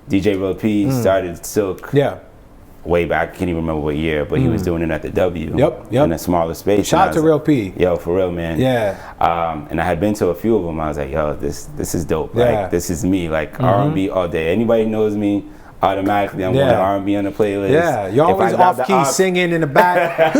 DJ Real P started Silk. Yeah. Way back, I can't even remember what year, but he was doing it at the W. Yep. In a smaller space. Shout out to Real P. Yo, for real, man. Yeah. And I had been to a few of them. I was like, yo, this is dope. Yeah. Like, this is me. Like R&B all day. Anybody who knows me, automatically I'm going R&B on the playlist. Yeah, you're always off key singing in the back,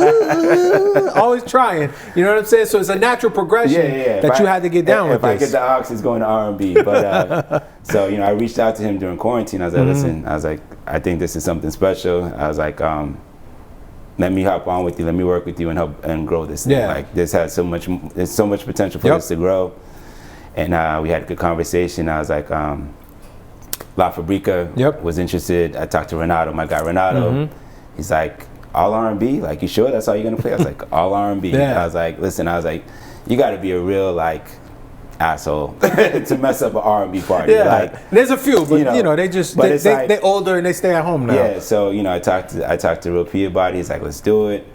always trying. You know what I'm saying? So it's a natural progression that you had to get down with. If I get the aux, it's going to R&B. But so I reached out to him during quarantine. I was like, listen, I was like, I think this is something special. I was like, let me hop on with you. Let me work with you and help and grow this thing. Like this has so much. There's so much potential for this to grow. And we had a good conversation. I was like. La Fabrica was interested. I talked to Renato, my guy Renato. He's like, all R&B? Like, you sure that's all you're gonna play? I was like, all R&B. I was like, listen, I was like, you gotta be a real like asshole to mess up an R&B party. Yeah, like, there's a few, but they just they older and they stay at home now. Yeah, so I talked to Real P about it. He's like, let's do it.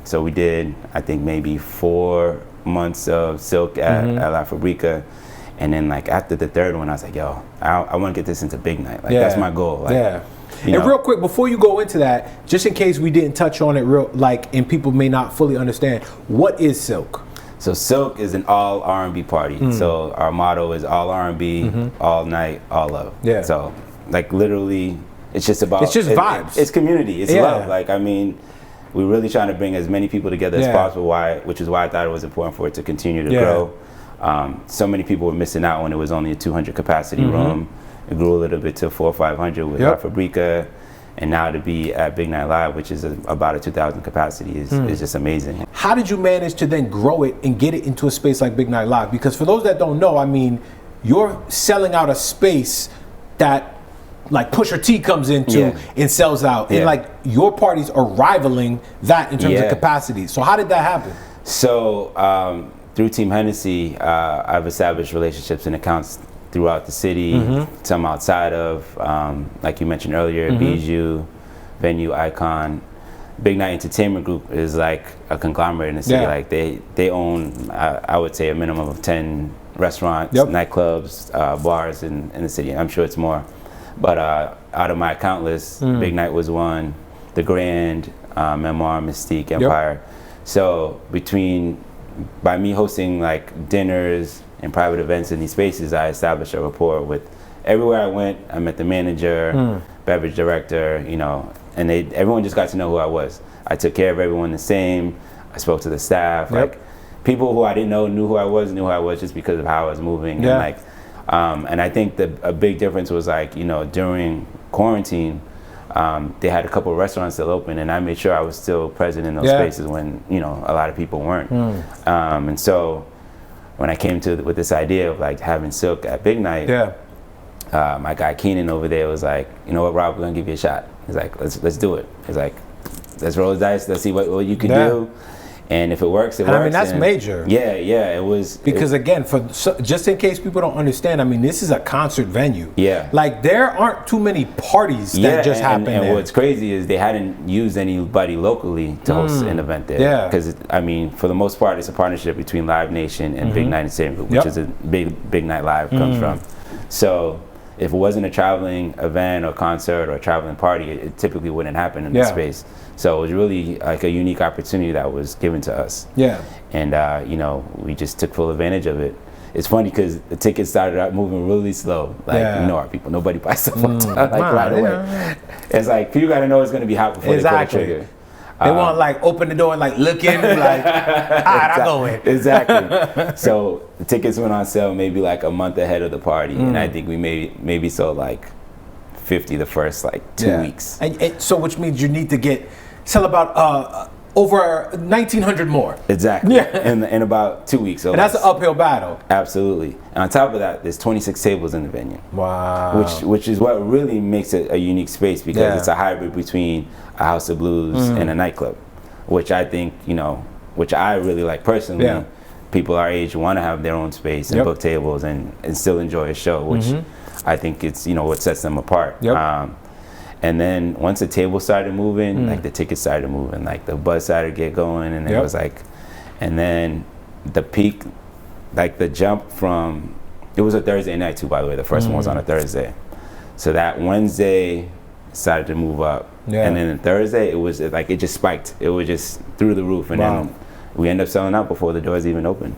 So we did, I think maybe 4 months of Silk at La Fabrica. And then like after the third one, I was like, yo, I want to get this into Big Night. Like that's my goal. Like, and real quick, before you go into that, just in case we didn't touch on it and people may not fully understand, what is Silk? So Silk is an all R&B party. So our motto is all R&B, all night, all love. Yeah. So like literally, it's just about vibes. It's community. It's love. Like I mean, we're really trying to bring as many people together as possible. Which is why I thought it was important for it to continue to grow. So many people were missing out when it was only a 200 capacity room. It grew a little bit to 400 or 500 with La Fabrica, and now to be at Big Night Live, which is about a 2,000 capacity, is just amazing. How did you manage to then grow it and get it into a space like Big Night Live? Because for those that don't know, I mean, you're selling out a space that like Pusha T comes into and sells out, and like your parties are rivaling that in terms of capacity. So how did that happen? So. Through Team Hennessy, I've established relationships and accounts throughout the city, some outside of, like you mentioned earlier, Bijou, Venue, Icon. Big Night Entertainment Group is like a conglomerate in the city. Like they own, I would say, a minimum of 10 restaurants, nightclubs, bars in the city. I'm sure it's more. But out of my account list, Big Night was one, The Grand, Memoir, Mystique, Empire. So by me hosting like dinners and private events in these spaces, I established a rapport with everywhere I went. I met the manager, beverage director, and everyone just got to know who I was. I took care of everyone the same. I spoke to the staff. Like people who I didn't know knew who I was just because of how I was moving. And like, and I think a big difference was like, during quarantine, they had a couple of restaurants still open, and I made sure I was still present in those spaces when a lot of people weren't. And so when I came with this idea of like having Silk at Big Night, my guy Keenan over there was like, you know what, Rob, we're gonna give you a shot. He's like, let's do it. He's like, let's roll the dice. Let's see what you can do. And if it works, it works. I mean, that's major. Yeah, it was. Because again, just in case people don't understand, I mean, this is a concert venue. Yeah. Like, there aren't too many parties that just happen there. And what's crazy is they hadn't used anybody locally to host an event there. Yeah. Because, I mean, for the most part, it's a partnership between Live Nation and Big Night Entertainment Group, which is a Big Night Live comes from. So if it wasn't a traveling event or concert or a traveling party, it typically wouldn't happen in this space. So it was really like a unique opportunity that was given to us. Yeah. And, we just took full advantage of it. It's funny because the tickets started out moving really slow. Like, our people, nobody buys stuff on time, right away. It's like, you got to know it's going to be hot before they pull the trigger. They want like open the door and like look in and like, all right, I'm going. Exactly. So the tickets went on sale maybe like a month ahead of the party. And I think we maybe sold like 50 the first like 2 weeks. And so which means you need to sell about over 1,900 more. Exactly. Yeah. In about 2 weeks. And that's an uphill battle. Absolutely. And on top of that, there's 26 tables in the venue. Wow. Which is what really makes it a unique space, because it's a hybrid between a house of blues and a nightclub, which I think, which I really like personally. Yeah. People our age want to have their own space and book tables and still enjoy a show, which I think it's, what sets them apart. Yep. And then once the table started moving, like the tickets started moving, like the buzz started to get going, and it was like, and then the peak, like the jump from, it was a Thursday night too, by the way, the first one was on a Thursday. So that Wednesday started to move up. Yeah. And then Thursday, it was like, it just spiked. It was just through the roof. And then we ended up selling out before the doors even opened.